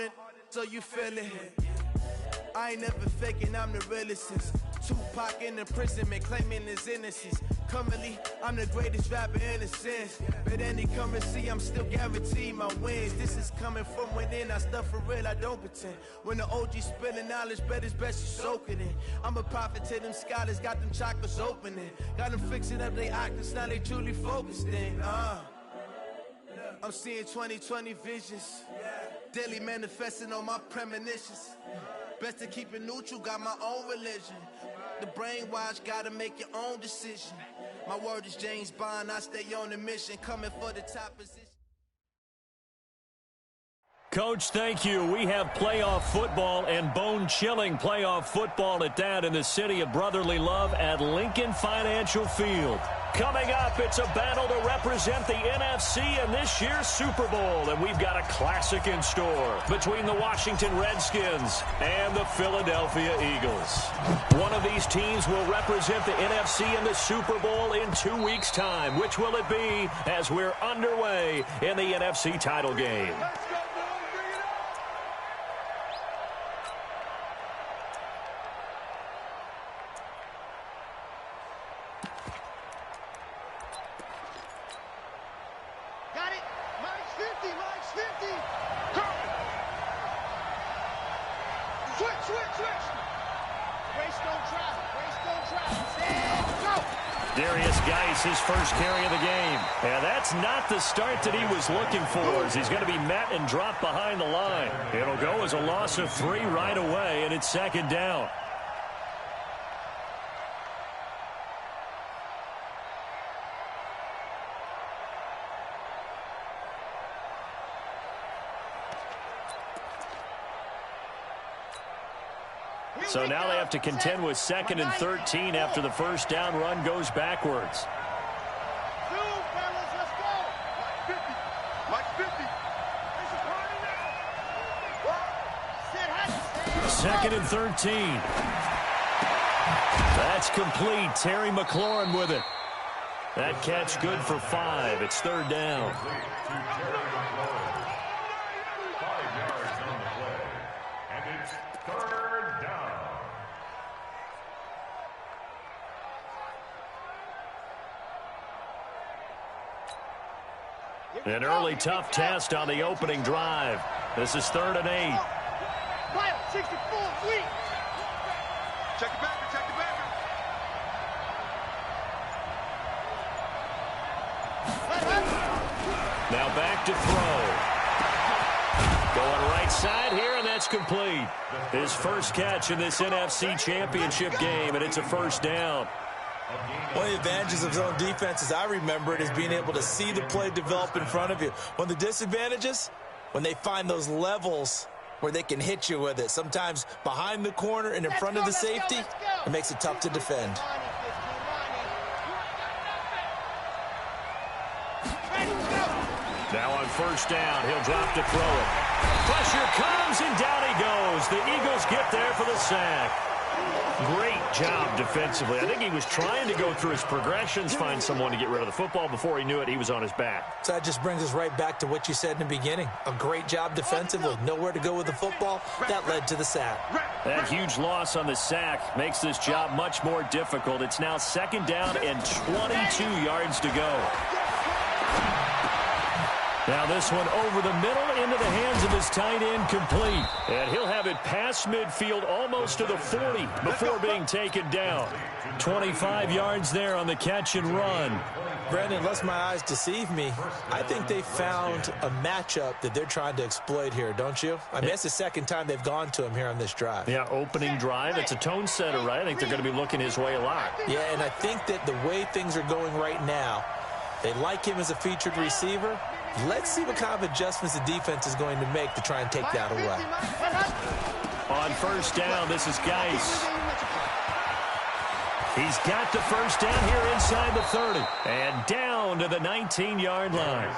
it, so you feel it. I ain't never faking, I'm the realest since Tupac in imprisonment, claiming his innocence. Currently, I'm the greatest rapper in a sense. But any currency, I'm still guaranteed my wins. This is coming from within, I stuff for real, I don't pretend. When the OG spilling knowledge, bet it's best you soak it in. I'm a prophet to them scholars, got them chakras opening. Got them fixing up they octaves, now they truly focused in. I'm seeing 2020 visions. Daily manifesting on my premonitions. Best to keep it neutral, got my own religion. The brainwash, gotta make your own decision. My word is James Bond, I stay on the mission, coming for the top position. Coach, thank you. We have playoff football and bone-chilling playoff football at that in the city of brotherly love at Lincoln Financial Field. Coming up, it's a battle to represent the NFC in this year's Super Bowl, and we've got a classic in store between the Washington Redskins and the Philadelphia Eagles. One of these teams will represent the NFC in the Super Bowl in 2 weeks' time. Which will it be as we're underway in the NFC title game? His first carry of the game. And that's not the start that he was looking for, as he's going to be met and dropped behind the line. It'll go as a loss of 3 right away, and it's second down. So now they have to contend with 2nd and 13 after the first down run goes backwards. Second and 13. That's complete. Terry McLaurin with it. That catch good for 5. It's 3rd down. 5 yards on the play. And it's 3rd down. An early tough test on the opening drive. This is 3rd and 8. 64, sweet. Check it back, check it back. Now back to throw. Going right side here, and that's complete. His first catch in this NFC Championship game, and it's a 1st down. One of the advantages of zone defense, as I remember it, is being able to see the play develop in front of you. One of the disadvantages, when they find those levels where they can hit you with it. Sometimes behind the corner and in front of the safety, it makes it tough to defend. Now on 1st down, he'll drop to throw it. Pressure comes, and down he goes. The Eagles get there for the sack. Great job defensively. I think he was trying to go through his progressions, find someone to get rid of the football. Before he knew it, he was on his back. So that just brings us right back to what you said in the beginning. A great job defensively. Nowhere to go with the football. That led to the sack. That huge loss on the sack makes this job much more difficult. It's now 2nd down and 22 yards to go. Now this one over the middle into the hands of his tight end, complete. And he'll have it past midfield almost to the 40 before being taken down. 25 yards there on the catch and run. Brandon, unless my eyes deceive me, I think they found a matchup that they're trying to exploit here, don't you? I mean, it's the 2nd time they've gone to him here on this drive. Yeah, opening drive. It's a tone setter, right? I think they're going to be looking his way a lot. Yeah, and I think that the way things are going right now, they like him as a featured receiver. Let's see what kind of adjustments the defense is going to make to try and take that away. On 1st down, this is Geis. He's got the 1st down here inside the 30. And down to the 19-yard line.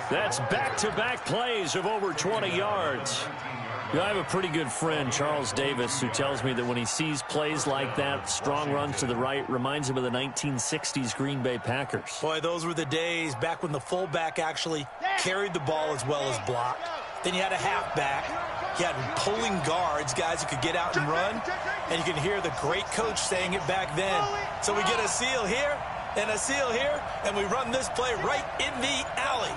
That's back-to-back plays of over 20 yards. I have a pretty good friend, Charles Davis, who tells me that when he sees plays like that, strong runs to the right, reminds him of the 1960s Green Bay Packers. Boy, those were the days back when the fullback actually carried the ball as well as blocked. Then you had a halfback He had pulling guards, guys who could get out and run, and you can hear the great coach saying it back then. So we get a seal here and a seal here, and we run this play right in the alley.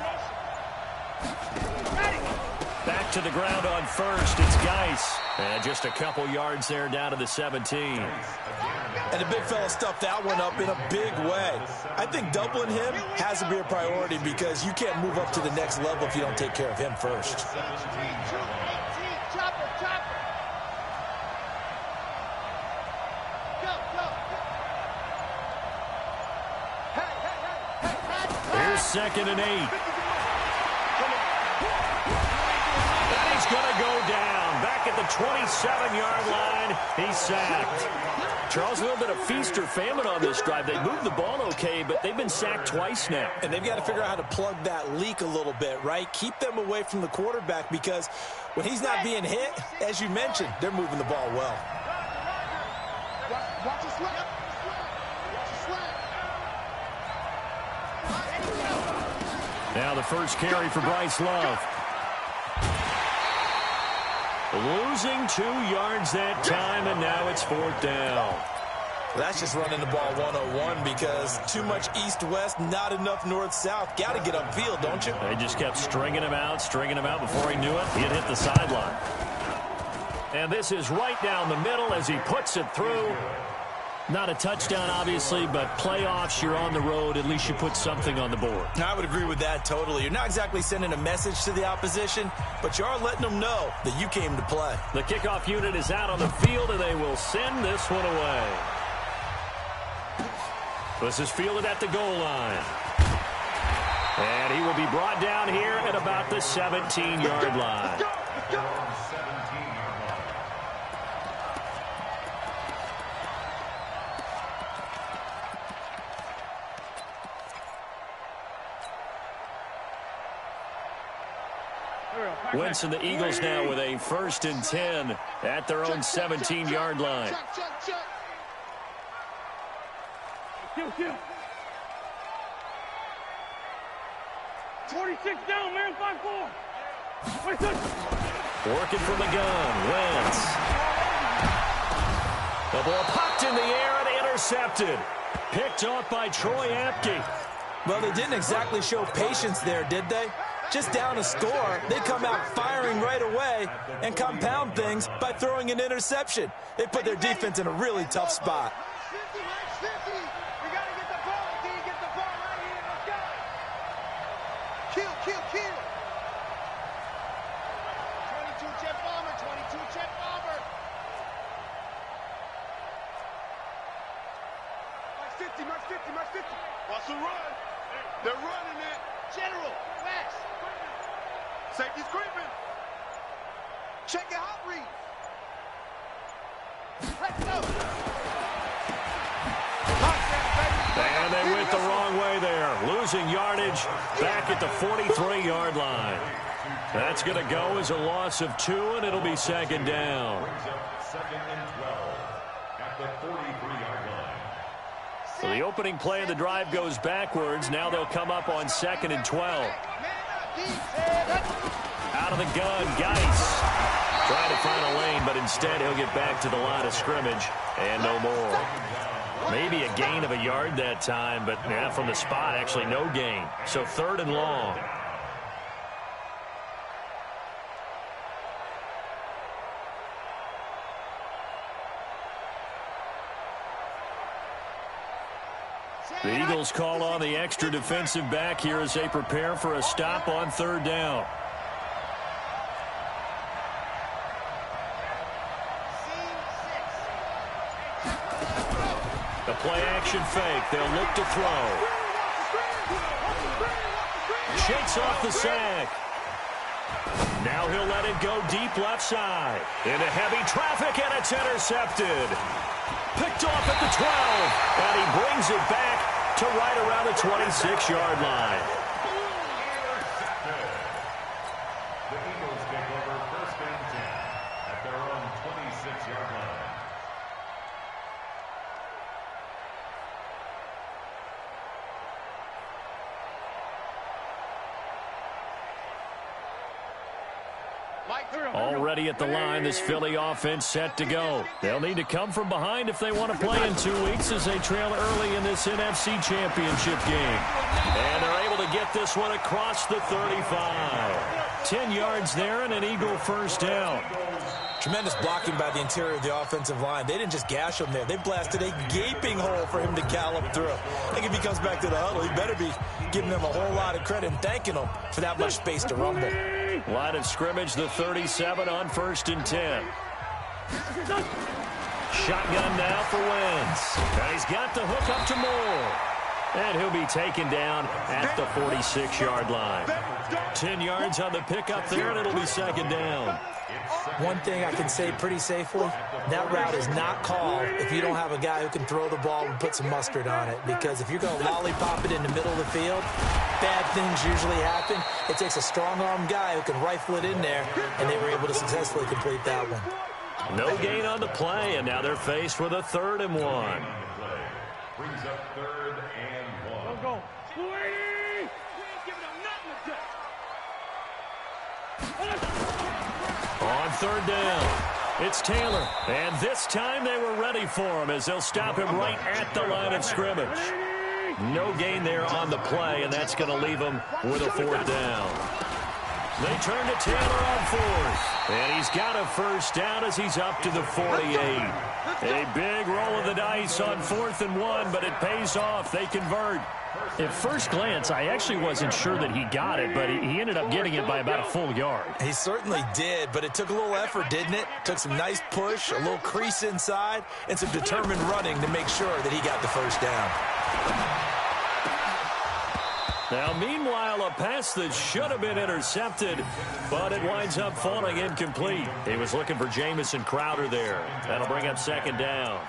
Back to the ground on first. It's Geis. And just a couple yards there down to the 17. And the big fella stuffed that one up in a big way. I think doubling him has to be a priority because you can't move up to the next level if you don't take care of him first. Here's 2nd and 8. And he's going to go down. Back at the 27-yard line, he's sacked. Charles, a little bit of feast or famine on this drive. They moved the ball okay, but they've been sacked twice now. And they've got to figure out how to plug that leak a little bit, right? Keep them away from the quarterback because when he's not being hit, as you mentioned, they're moving the ball well. Watch the slap. Watch the slap. Now the first carry for Bryce Love. Losing 2 yards that time, and now it's 4th down. That's just running the ball 101 because too much east-west, not enough north-south. Got to get upfield, don't you? They just kept stringing him out before he knew it. He had hit the sideline. And this is right down the middle as he puts it through. Not a touchdown, obviously, but playoffs, you're on the road. At least you put something on the board. I would agree with that totally. You're not exactly sending a message to the opposition, but you are letting them know that you came to play. The kickoff unit is out on the field, and they will send this one away. This is fielded at the goal line. And he will be brought down here at about the 17-yard line. Wentz and the Eagles now with a 1st and 10 at their own 17-yard line. Kill. 46 down, man, 5-4. Working from the gun, Wentz. The ball popped in the air and intercepted. Picked off by Troy Apke. Well, they didn't exactly show patience there, did they? Just down a score, they come out firing right away and compound things by throwing an interception. They put their defense in a really tough spot. Kill. 22 jet bomber, 22 jet bomber. Max 50. Watch the run. They're running it. General, Max. Safety's creeping. Check it out, Reed. Let's go. And they went the wrong way there. Losing yardage back at the 43-yard line. That's going to go as a loss of 2, and it'll be 2nd down. 2nd and 12 at the 43-yard line. So the opening play of the drive goes backwards. Now they'll come up on 2nd and 12. Out of the gun, Geis. Trying to find a lane, but instead he'll get back to the line of scrimmage and no more. Maybe a gain of a yard that time, but yeah, from the spot, actually no gain. So 3rd and long. The Eagles call on the extra defensive back here as they prepare for a stop on 3rd down. The play-action fake. They'll look to throw. Shakes off the sack. Now he'll let it go deep left side. Into heavy traffic, and it's intercepted. Picked off at the 12, and he brings it back to right around the 26-yard line. The Eagles take over 1st and 10 at their own 26-yard line. Already at the line, this Philly offense set to go. They'll need to come from behind if they want to play in 2 weeks as they trail early in this NFC Championship game. And they're able to get this one across the 35. 10 yards there and an Eagle first down. Tremendous blocking by the interior of the offensive line. They didn't just gash him there. They blasted a gaping hole for him to gallop through. I think if he comes back to the huddle, he better be giving them a whole lot of credit and thanking them for that much space to rumble. Line of scrimmage, the 37 on 1st and 10. Shotgun now for Wentz. And he's got the hook up to Moore. And he'll be taken down at the 46-yard line. 10 yards on the pickup there, and it'll be 2nd down. One thing I can say pretty safely, that route is not called if you don't have a guy who can throw the ball and put some mustard on it. Because if you're going to lollipop it in the middle of the field, bad things usually happen. It takes a strong-arm guy who can rifle it in there, and they were able to successfully complete that one. No gain on the play, and now they're faced with a 3rd and 1. Brings up 3rd and 1. Go. On 3rd down, it's Taylor. And this time they were ready for him as they'll stop him right at the line of scrimmage. No gain there on the play, and that's going to leave him with a 4th down. They turn to Taylor on 4th. And he's got a first down as he's up to the 48. A big roll of the dice on 4th and 1, but it pays off. They convert. At first glance, I actually wasn't sure that he got it, but he ended up getting it by about a full yard. He certainly did, but it took a little effort, didn't it? Took some nice push, a little crease inside, and some determined running to make sure that he got the first down. Now, meanwhile, a pass that should have been intercepted, but it winds up falling incomplete. He was looking for Jamison Crowder there. That'll bring up 2nd down.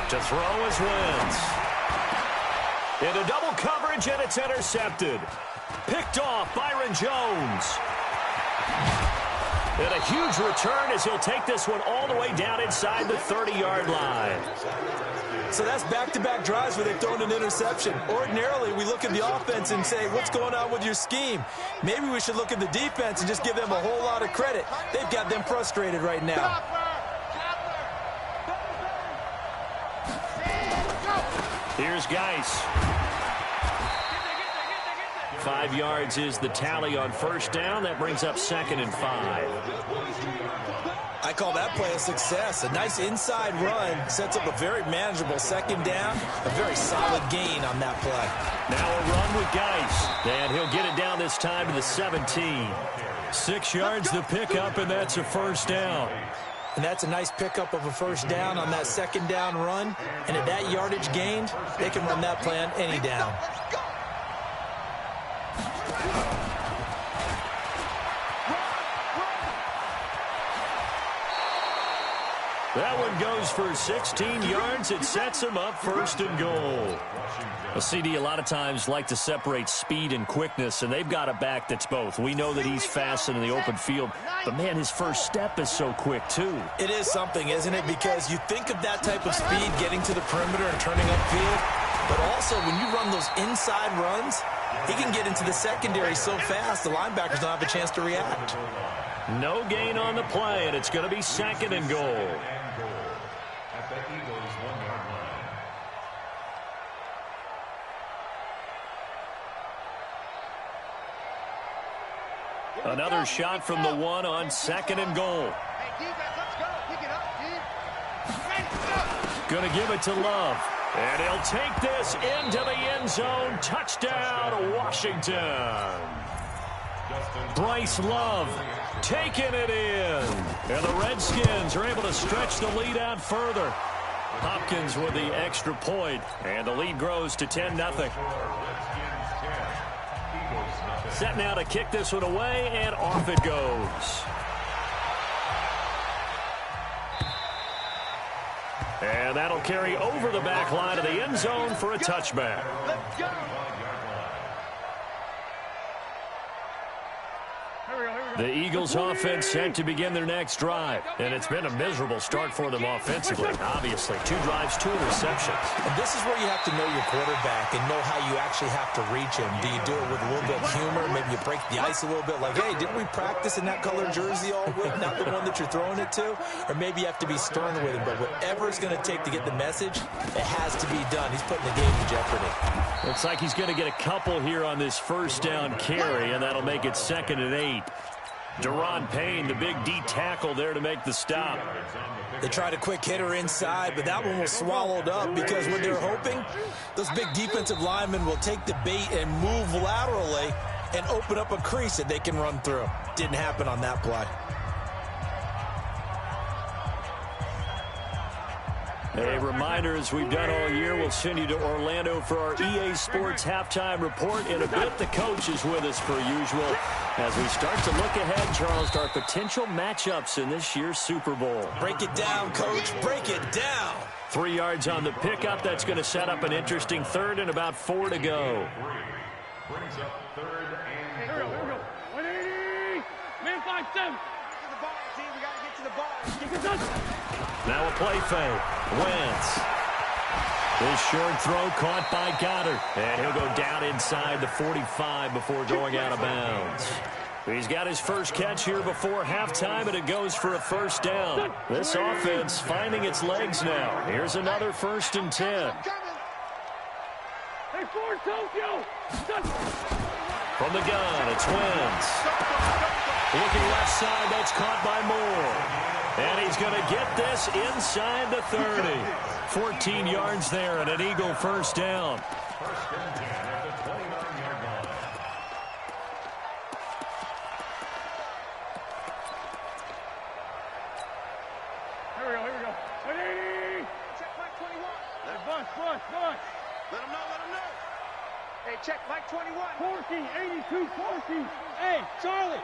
To throw is Wentz. Into double coverage, and it's intercepted. Picked off Byron Jones. And a huge return as he'll take this one all the way down inside the 30-yard line. So that's back-to-back drives where they've thrown an interception. Ordinarily, we look at the offense and say, what's going on with your scheme? Maybe we should look at the defense and just give them a whole lot of credit. They've got them frustrated right now. Here's Geis. 5 yards is the tally on 1st down. That brings up 2nd and 5. I call that play a success. A nice inside run sets up a very manageable 2nd down. A very solid gain on that play. Now a run with Geis. And he'll get it down this time to the 17. 6 yards the pickup, and that's a 1st down. And that's a nice pickup of a 1st down on that 2nd down run. And at that yardage gained, they can run that play on any down. That one goes for 16 yards. It sets him up 1st and goal. Well, CD, a lot of times like to separate speed and quickness, and they've got a back that's both. We know that he's fast in the open field, but, man, his first step is so quick, too. It is something, isn't it? Because you think of that type of speed getting to the perimeter and turning upfield, but also when you run those inside runs, he can get into the secondary so fast the linebackers don't have a chance to react. No gain on the play, and it's going to be 2nd and goal. At the Eagles' 1-yard line. Another shot from the 1 on 2nd and goal. Going to give it to Love. And he'll take this into the end zone. Touchdown, Washington. Bryce Love taking it in. And the Redskins are able to stretch the lead out further. Hopkins with the extra point, and the lead grows to 10-0. Set now to kick this one away, and off it goes. And that'll carry over the back line of the end zone for a touchback. Let's go. The Eagles offense set to begin their next drive. And it's been a miserable start for them offensively. Obviously, 2 drives, 2 interceptions. And this is where you have to know your quarterback and know how you actually have to reach him. Do you do it with a little bit of humor? Maybe you break the ice a little bit like, hey, didn't we practice in that color jersey all week? Not the one that you're throwing it to? Or maybe you have to be stern with him. But whatever it's going to take to get the message, it has to be done. He's putting the game in jeopardy. Looks like he's going to get a couple here on this first down carry, and that'll make it 2nd and 8. Deron Payne, the big D tackle there to make the stop. They tried a quick hitter inside, but that one was swallowed up because what they're hoping, those big defensive linemen will take the bait and move laterally and open up a crease that they can run through. Didn't happen on that play. A reminder, as we've done all year, we'll send you to Orlando for our EA Sports halftime report. In a bit, the coach is with us per usual as we start to look ahead, Charles, to our potential matchups in this year's Super Bowl. Break it down, Coach. Break it down. 3 yards on the pickup. That's going to set up an interesting 3rd and about 4 to go. Brings up 3rd and 4. Here we go. 180. Man 5-7. Get the ball, team. We got to get to the ball. Get the touchdown. Now a play fake. Wentz. This short throw caught by Goddard. And he'll go down inside the 45 before going out of bounds. He's got his first catch here before halftime, and it goes for a 1st down. This offense finding its legs now. Here's another 1st and 10. Hey, Ford, Tokyo. From the gun, it's Wentz. Looking left side, that's caught by Moore. And he's going to get this inside the 30. 14 yards there and an Eagle 1st down. 1st and 10 at the 29-yard line. Here we go. 180. Check Mike 21. Let it bust. Let him know. Hey, check Mike 21. 14, 82, 14. Hey, Charlie.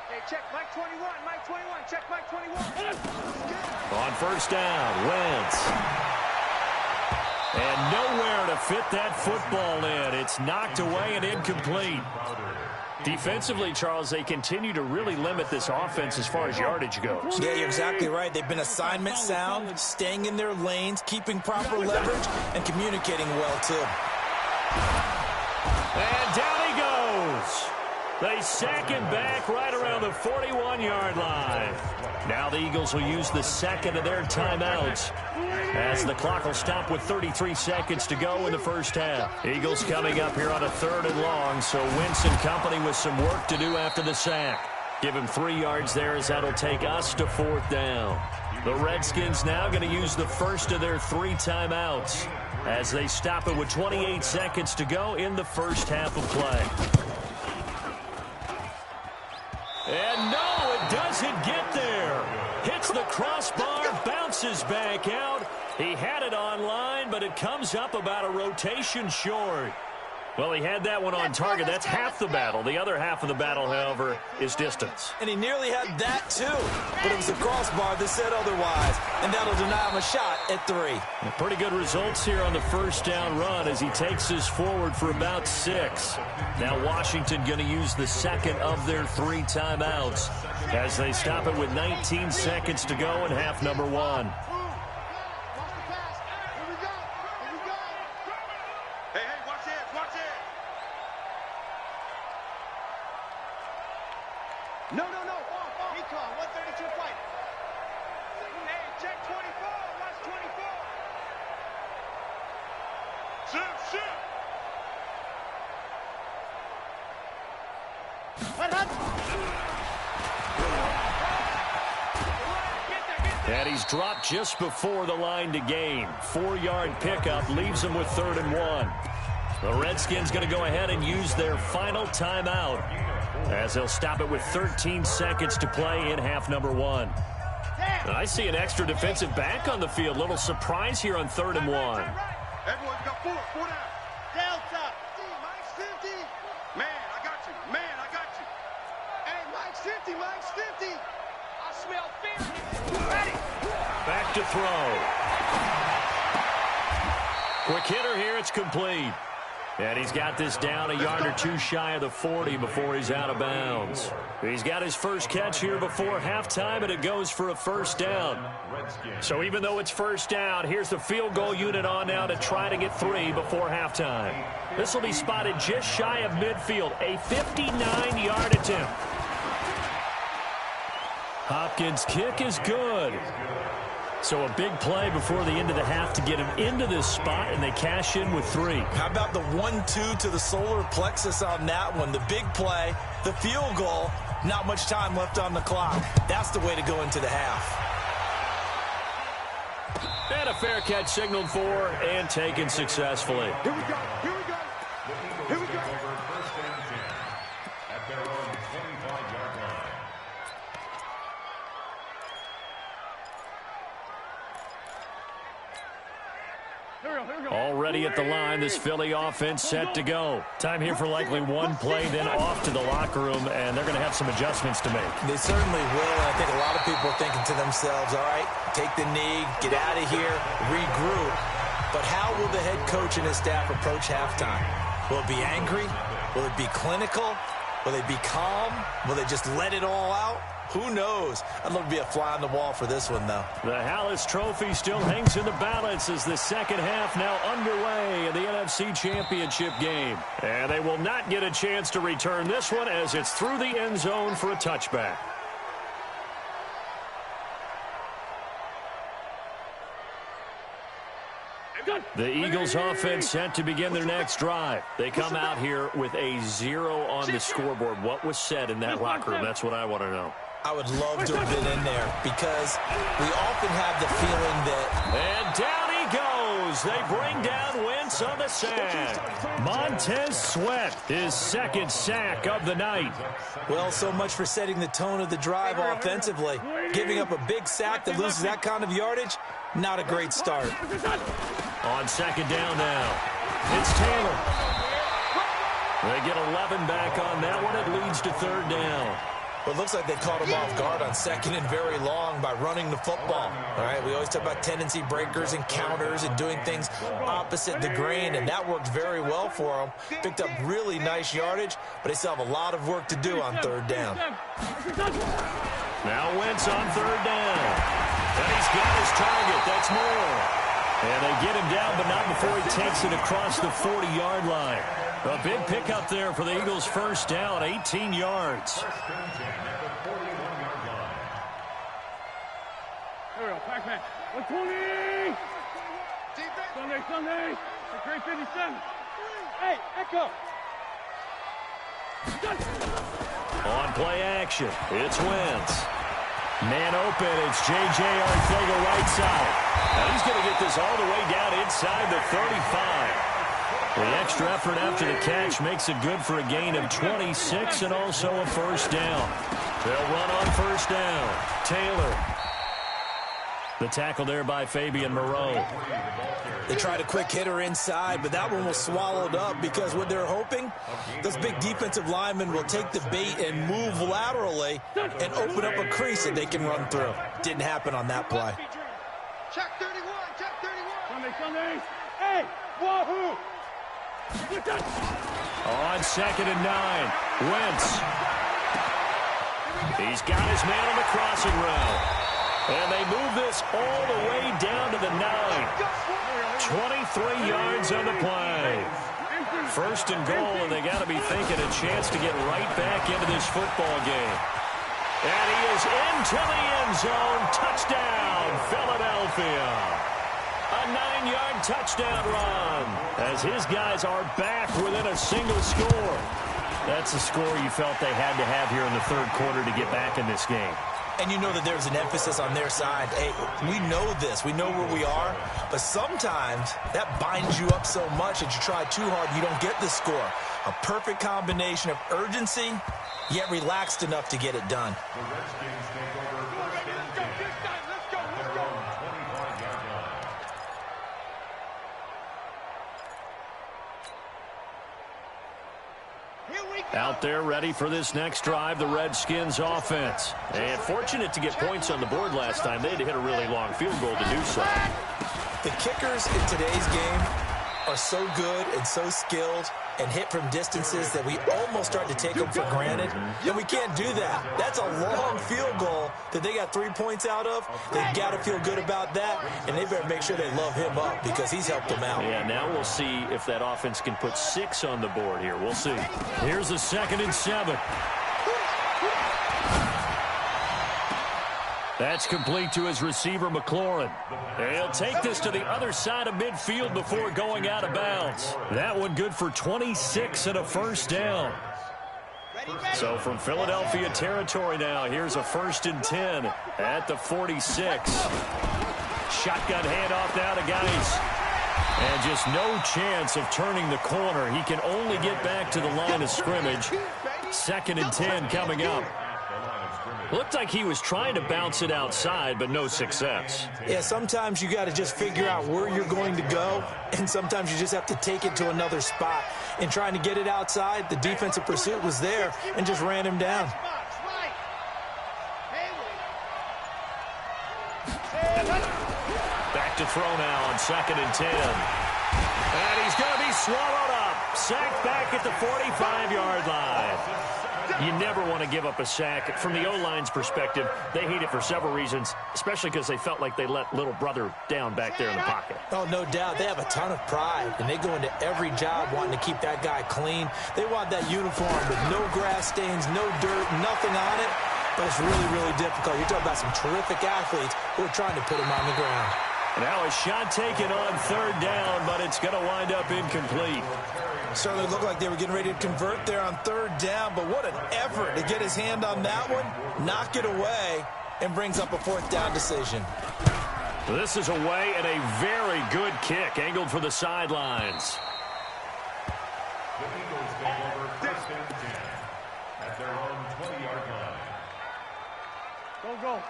Hey, check Mike 21. Check Mike 21. On 1st down, Wentz. And nowhere to fit that football in. It's knocked away and incomplete. Defensively, Charles, they continue to really limit this offense as far as yardage goes. Yeah, you're exactly right. They've been assignment sound, staying in their lanes, keeping proper leverage, and communicating well, too. And down he goes. They sack him back right around the 41-yard line. Now the Eagles will use the 2nd of their timeouts as the clock will stop with 33 seconds to go in the 1st half. Eagles coming up here on a 3rd and long, so Wentz and company with some work to do after the sack. Give him 3 yards there as that'll take us to 4th down. The Redskins now going to use the 1st of their 3 timeouts as they stop it with 28 seconds to go in the 1st half of play. And no, it doesn't get there. Hits the crossbar, bounces back out. He had it on line, but it comes up about a rotation short. Well, he had that one on target. That's half the battle. The other half of the battle, however, is distance. And he nearly had that, too. But it was the crossbar that said otherwise. And that'll deny him a shot at 3. Pretty good results here on the 1st down run as he takes us forward for about 6. Now Washington going to use the 2nd of their 3 timeouts as they stop it with 19 seconds to go in half number 1. No. Recon, 132 fight. Hey, check 24. Watch 24. Shit. And he's dropped just before the line to gain. 4-yard pickup leaves him with 3rd and 1. The Redskins going to go ahead and use their final timeout as they'll stop it with 13 seconds to play in half number 1. And I see an extra defensive back on the field. Little surprise here on 3rd and 1. Everyone's got 4 down. Delta. Mike's 50. Man, I got you. Hey, Mike's 50. I smell fear. Ready. Back to throw. Quick hitter here. It's complete. And he's got this down a yard or two shy of the 40 before he's out of bounds. He's got his first catch here before halftime, and it goes for a first down. So even though it's first down, here's the field goal unit on now to try to get 3 before halftime. This will be spotted just shy of midfield, a 59-yard attempt. Hopkins' kick is good. So a big play before the end of the half to get him into this spot, and they cash in with 3. How about the 1-2 to the solar plexus on that one? The big play, the field goal, not much time left on the clock. That's the way to go into the half. And a fair catch signaled for and taken successfully. Here we go. Here we go. Here we go. First and 10 at their own 25-yard line. Already at the line, this Philly offense set to go. Time here for likely one play, then off to the locker room, and they're going to have some adjustments to make. They certainly will, and I think a lot of people are thinking to themselves, all right, take the knee, get out of here, regroup. But how will the head coach and his staff approach halftime? Will it be angry? Will it be clinical? Will they be calm? Will they just let it all out? Who knows? I'd love to be a fly on the wall for this one, though. The Hallis Trophy still hangs in the balance as the second half now underway in the NFC Championship game. And they will not get a chance to return this one as it's through the end zone for a touchback. The Eagles offense set to begin their next drive. They come out here with a 0 on the scoreboard. What was said in that locker room? That's what I want to know. I would love to have been in there because we often have the feeling that... And down he goes. They bring down Wentz on the sack. Montez Sweat, his second sack of the night. Well, so much for setting the tone of the drive offensively. Giving up a big sack that loses that kind of yardage, not a great start. On second down now, it's Taylor. They get 11 back on that one. It leads to third down. Well, it looks like they caught him off guard on second and very long by running the football. All right, we always talk about tendency breakers and counters and doing things opposite the grain, and that worked very well for them. Picked up really nice yardage, but they still have a lot of work to do on third down. Now Wentz on third down. And he's got his target. That's more. And they get him down, but not before he takes it across the 40-yard line. A big pickup there for the Eagles' first down, 18 yards. First and 10 at the 41-yard line. Here we go. Pac-Man. 120. Sunday. The great 57. Hey, Echo. On play action, it's Wentz. Man open, it's J.J. Arcega right side. Now he's going to get this all the way down inside the 35. The extra effort after the catch makes it good for a gain of 26 and also a first down. They'll run on first down. Taylor. The tackle there by Fabian Moreau. They tried a quick hitter inside, but that one was swallowed up because what they're hoping, those big defensive linemen will take the bait and move laterally and open up a crease that they can run through. Didn't happen on that play. Check 31. Sunday. Hey, wahoo. On second and 9, Wentz. He's got his man on the crossing route. And they move this all the way down to the 9. 23 yards on the play. First and goal, and they got to be thinking a chance to get right back into this football game. And he is into the end zone. Touchdown, Philadelphia. A 9-yard touchdown run as his guys are back within a single score. That's a score you felt they had to have here in the third quarter to get back in this game. And you know that there's an emphasis on their side. Hey, we know this. We know where we are. But sometimes that binds you up so much that you try too hard, you don't get the score. A perfect combination of urgency, yet relaxed enough to get it done. The Redskins take over first and 10 at their own 25-yard line. Out there ready for this next drive, the Redskins offense. And fortunate to get points on the board last time. They had to hit a really long field goal to do so. The kickers in today's game are so good and so skilled and hit from distances that we almost start to take them for granted. And we can't do that. That's a long field goal that they got 3 points out of. They've got to feel good about that, and they better make sure they love him up because he's helped them out. Yeah, now we'll see if that offense can put 6 on the board here. We'll see. Here's a 2nd and 7. That's complete to his receiver, McLaurin. He'll take this to the other side of midfield before going out of bounds. That one good for 26 and a first down. So from Philadelphia territory now, here's a 1st and 10 at the 46. Shotgun handoff now to Geis. And just no chance of turning the corner. He can only get back to the line of scrimmage. 2nd and 10 coming up. Looked like he was trying to bounce it outside, but no success. Yeah, sometimes you got to just figure out where you're going to go, and sometimes you just have to take it to another spot. And trying to get it outside, the defensive pursuit was there and just ran him down. Back to throw now on 2nd and 10. And he's going to be swallowed up. Sacked back at the 45-yard line. You never want to give up a sack. From the O-line's perspective, they hate it for several reasons, especially because they felt like they let little brother down back there in the pocket. Oh, no doubt. They have a ton of pride, and they go into every job wanting to keep that guy clean. They want that uniform with no grass stains, no dirt, nothing on it, but it's really, really difficult. You're talking about some terrific athletes who are trying to put him on the ground. Now a shot taken on 3rd down, but it's going to wind up incomplete. Certainly looked like they were getting ready to convert there on 3rd down, but what an effort to get his hand on that one, knock it away, and brings up a 4th down decision. This is away and a very good kick, angled for the sidelines. The Eagles take over 1st and 10 at their own 20-yard line.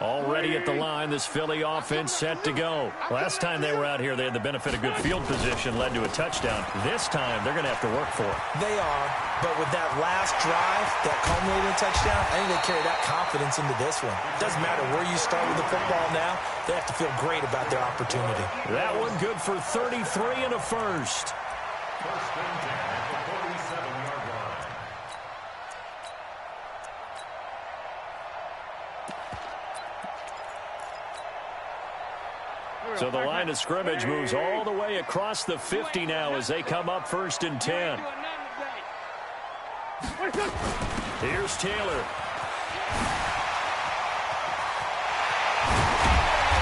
Already at the line, this Philly offense set to go. Last time they were out here, they had the benefit of good field position, led to a touchdown. This time, they're going to have to work for it. They are, but with that last drive, that culminating touchdown, I think they carry that confidence into this one. Doesn't matter where you start with the football now, they have to feel great about their opportunity. That one good for 33 and a first. 1st and 10 at the 47-yard line. So the line of scrimmage moves all the way across the 50 now as they come up 1st and 10. Here's Taylor.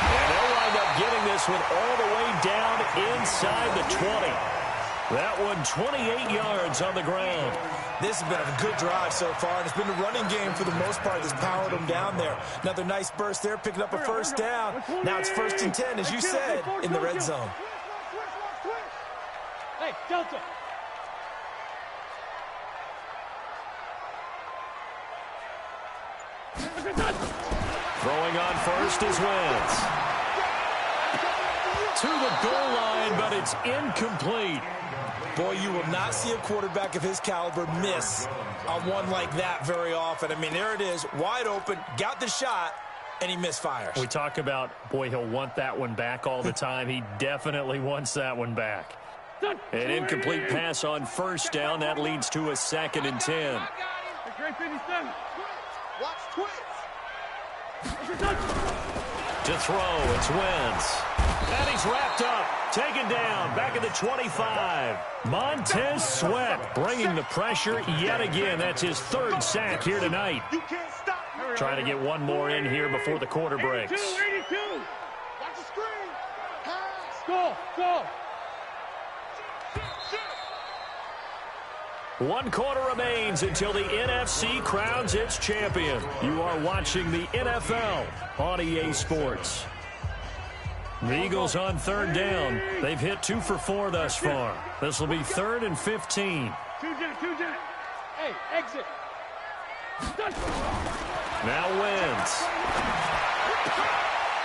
And they'll wind up getting this one all the way down inside the 20. That one 28 yards on the ground. This has been a good drive so far, and it's been the running game for the most part that's powered them down there. Another nice burst there, picking up a 1st down. Now it's 1st and 10, as you said, in the red zone. Hey, Delta. Throwing on 1st is Wentz. To the goal line, but it's incomplete. Boy, you will not see a quarterback of his caliber miss on one like that very often. I mean, there it is, wide open, got the shot, and he misfires. We talk about, boy, he'll want that one back all the time. He definitely wants that one back. An incomplete pass on 1st down. That leads to a 2nd and 10. To throw, it's Wentz. And he's wrapped up, taken down, back at the 25. Montez Sweat bringing the pressure yet again. That's his 3rd sack here tonight. Trying to get one more in here before the quarter breaks. 82. Watch the screen. Go. 1 quarter remains until the NFC crowns its champion. You are watching the NFL on EA Sports. The Eagles on 3rd down. They've hit 2 for 4 thus far. This will be 3rd and 15. Two jet. Hey, exit. Now Wentz.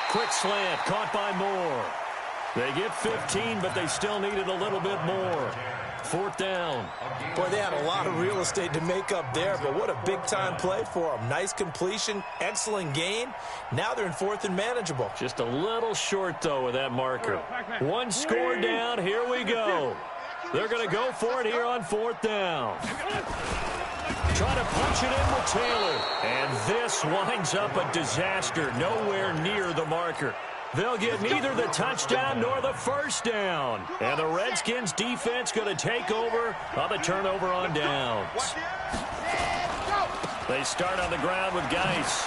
Quick slant, caught by Moore. They get 15, but they still needed a little bit more. 4th down. Boy, they had a lot of real estate to make up there, but what a big-time play for them. Nice completion, excellent gain. Now they're in 4th and manageable. Just a little short, though, with that marker. 1 score down. Here we go. They're going to go for it here on 4th down. Trying to punch it in with Taylor. And this winds up a disaster. Nowhere near the marker. They'll get neither the touchdown nor the 1st down. And the Redskins defense going to take over on the turnover on downs. They start on the ground with Geis.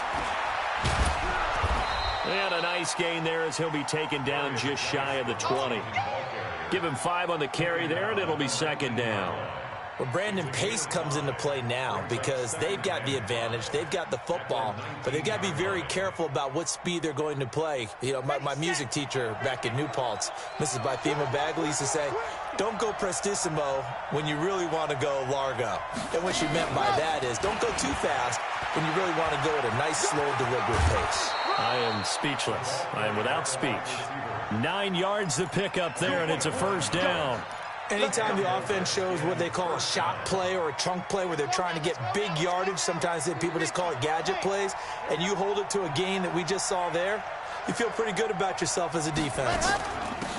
And a nice gain there as he'll be taken down just shy of the 20. Give him 5 on the carry there, and it'll be 2nd down. Well, Brandon, pace comes into play now because they've got the advantage. They've got the football, but they've got to be very careful about what speed they're going to play. You know, my music teacher back in New Paltz, Mrs. Bythema Bagley, used to say, don't go prestissimo when you really want to go largo. And what she meant by that is don't go too fast when you really want to go at a nice, slow, deliberate pace. I am speechless. I am without speech. 9 yards to pick up there, and it's a 1st down. Anytime the offense shows what they call a shot play or a chunk play where they're trying to get big yardage, sometimes people just call it gadget plays, and you hold it to a gain that we just saw there, you feel pretty good about yourself as a defense.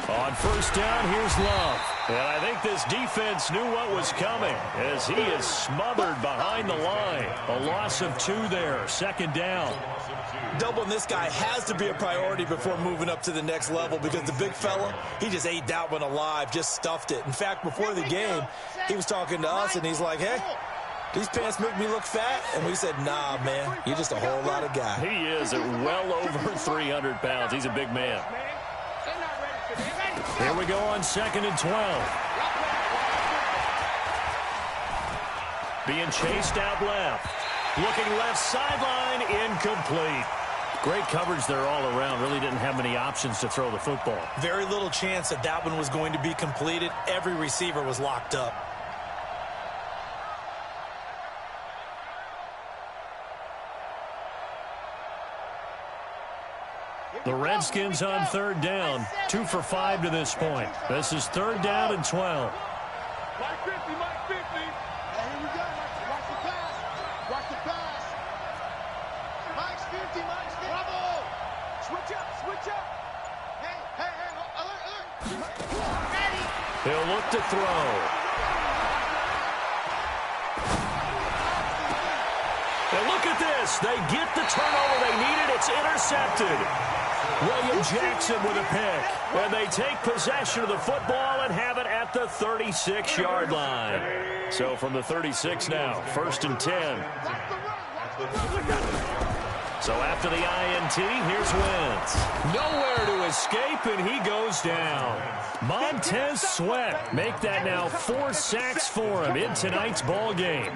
On 1st down, here's Love. And I think this defense knew what was coming as he is smothered behind the line. A loss of 2 there, 2nd down. Doubling this guy has to be a priority before moving up to the next level because the big fella, he just ate that one alive, just stuffed it. In fact, before the game, he was talking to us, and he's like, hey, these pants make me look fat? And we said, nah, man, you're just a whole lot of guy. He is at well over 300 pounds. He's a big man. Here we go on 2nd and 12. Being chased out left. Looking left sideline, incomplete. Great coverage there all around. Really didn't have many options to throw the football. Very little chance that that one was going to be completed. Every receiver was locked up. The Redskins on 3rd down. 2 for 5 to this point. This is 3rd down and 12. Mike 50, Mike 50. Hey, here we go. Watch the pass. Watch the pass. Mike's 50, Mike's 50. Bravo. Switch up, switch up. Hey, alert. Ready. He'll look to throw. And look at this. They get the turnover they needed. It's intercepted. William Jackson with a pick. And they take possession of the football and have it at the 36-yard line. So from the 36 now, 1st and 10. So after the INT, here's Wentz. Nowhere to escape, and he goes down. Montez Sweat make that now 4 sacks for him in tonight's ball game.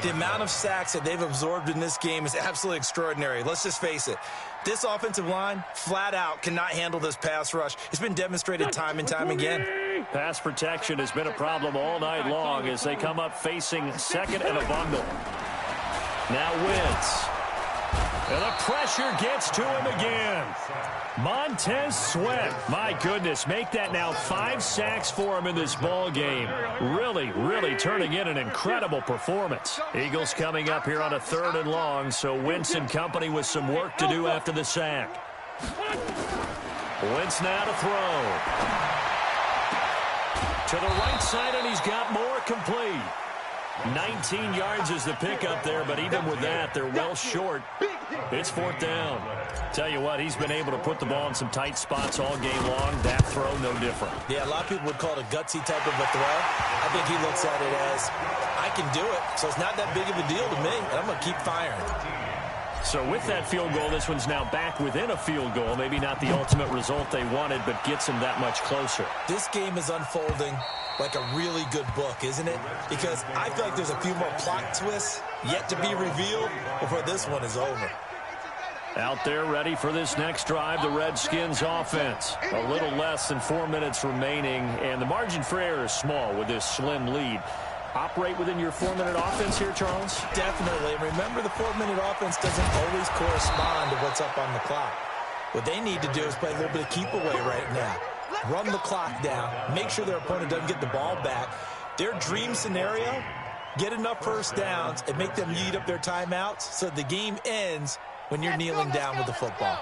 The amount of sacks that they've absorbed in this game is absolutely extraordinary. Let's just face it. This offensive line, flat out, cannot handle this pass rush. It's been demonstrated time and time again. Pass protection has been a problem all night long as they come up facing 2nd and a bundle. Now Wentz. And the pressure gets to him again. Montez Sweat, my goodness, make that now 5 sacks for him in this ball game. Really, really turning in an incredible performance. Eagles coming up here on a 3rd and long, so Wentz and company with some work to do after the sack. Wentz now to throw. To the right side, and he's got more complete. 19 yards is the pickup there, but even with that, they're well short. It's 4th down. Tell you what, he's been able to put the ball in some tight spots all game long. That throw, no different. Yeah, a lot of people would call it a gutsy type of a throw. I think he looks at it as, I can do it, so it's not that big of a deal to me, and I'm going to keep firing. So with that field goal, this one's now back within a field goal. Maybe not the ultimate result they wanted, but gets them that much closer. This game is unfolding like a really good book, isn't it? Because I feel like there's a few more plot twists yet to be revealed before this one is over. Out there ready for this next drive, the Redskins offense. A little less than 4 minutes remaining, and the margin for error is small with this slim lead. Operate within your 4-minute offense here, Charles? Definitely. Remember, the 4-minute offense doesn't always correspond to what's up on the clock. What they need to do is play a little bit of keep away right now. Run the clock down. Make sure their opponent doesn't get the ball back. Their dream scenario, get enough first downs and make them eat up their timeouts so the game ends when you're kneeling down with the football.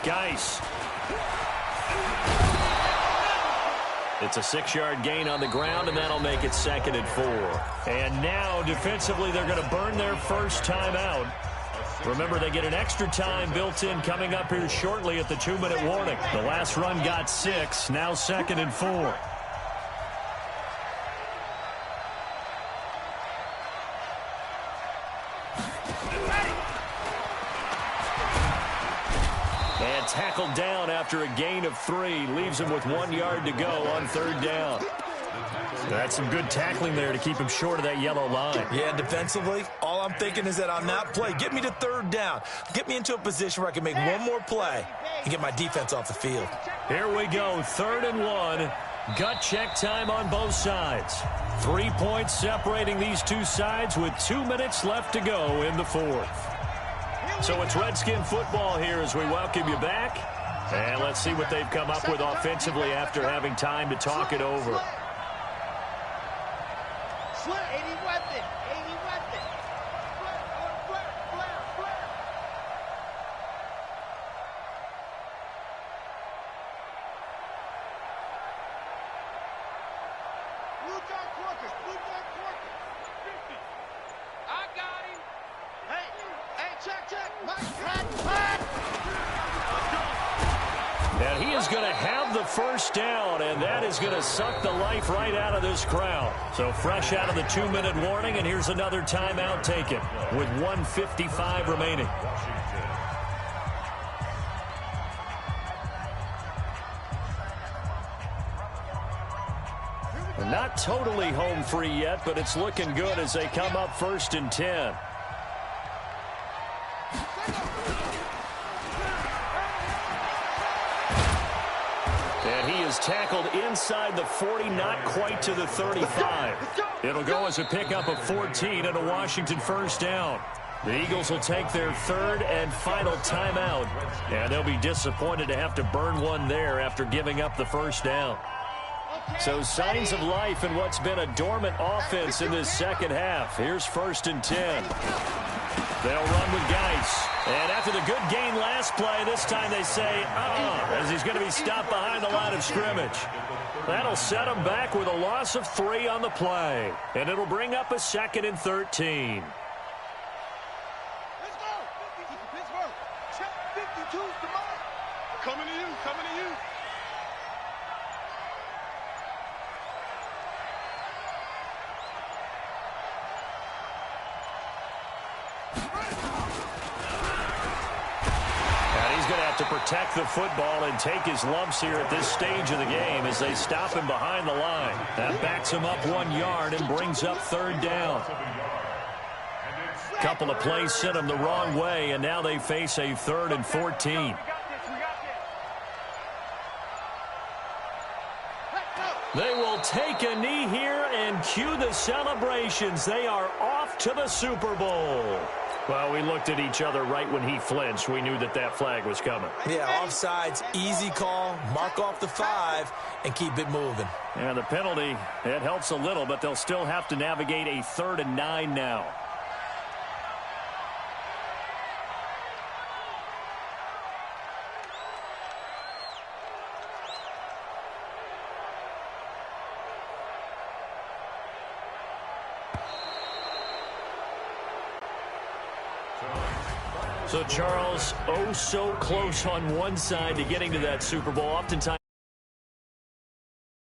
Geis. It's a 6-yard gain on the ground, and that'll make it 2nd and 4. And now, defensively, they're going to burn their first timeout. Remember, they get an extra time built in coming up here shortly at the 2-minute warning. The last run got 6, now 2nd and 4. And tackled down after a gain of 3. Leaves him with 1 yard to go on 3rd down. That's some good tackling there to keep him short of that yellow line. Yeah, defensively, all I'm thinking is that on that play, get me to 3rd down. Get me into a position where I can make one more play and get my defense off the field. Here we go, 3rd and 1. Gut check time on both sides. 3 points separating these two sides with 2 minutes left to go in the 4th. So it's Redskin football here as we welcome you back. And let's see what they've come up with offensively after having time to talk it over. Flare, 80 weapon, 80 weapon. Flare. Blue John Corker. 50. I got him. Hey, check. Mike. And he is going to have the first down, and that is going to suck the life right out of this crowd. So fresh out of the 2-minute warning, and here's another timeout taken with 1:55 remaining. Not totally home free yet, but it's looking good as they come up 1st and 10. And he is tackled inside the 40, not quite to the 35. It'll go as a pickup of 14 and a Washington first down. The Eagles will take their 3rd and final timeout, and they'll be disappointed to have to burn one there after giving up the first down. So signs of life in what's been a dormant offense in this second half. Here's 1st and 10. They'll run with Geis. And after the good gain last play, this time they say, as he's going to be stopped behind the line of scrimmage. That'll set him back with a loss of 3 on the play. And it'll bring up a 2nd and 13. Let's go. Pittsburgh. Check 52's tomorrow. Coming to you. To protect the football and take his lumps here at this stage of the game as they stop him behind the line. That backs him up 1 yard and brings up 3rd down. Couple of plays sent him the wrong way, and now they face a 3rd and 14. They will take a knee here and cue the celebrations. They are off to the Super Bowl. Well, we looked at each other right when he flinched. We knew that flag was coming. Yeah, offsides, easy call, mark off the 5, and keep it moving. And the penalty, it helps a little, but they'll still have to navigate a 3rd and 9 now. So, Charles, so close on one side to getting to that Super Bowl. Oftentimes